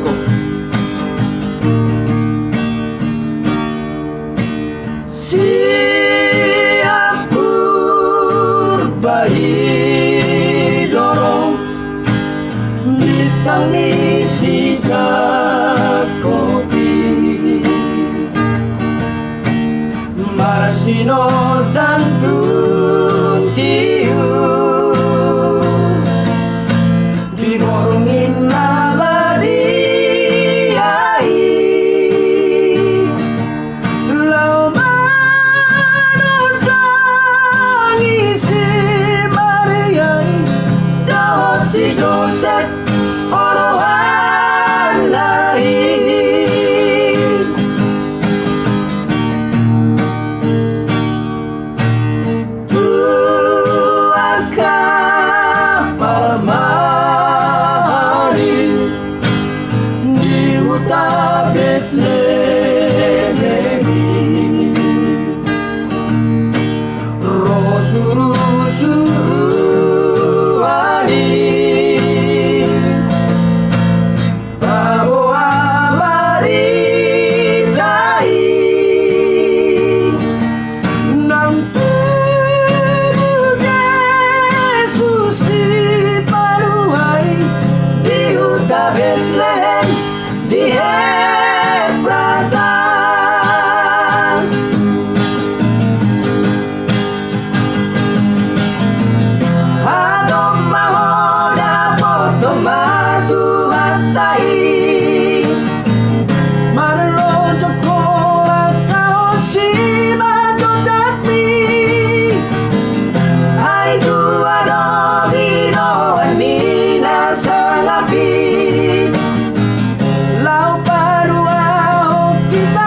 ko. Siap berbahi dorong ditangisi Jakobi Marsino dan Tuntiu diborongin nabadiai lau manundangi si Mariai dosi Joseph orohan lain Tuhan kapal mahari di hutan Betlehem roh suruh-suruhani bawa maritai nang tubuh Yesus diparuai di hutan Betlehem di Efrata Adom mahoda potoma tuhatai Marlo jokola kaosi majotatmi Hai dua domino anina sangapi Lau padua kita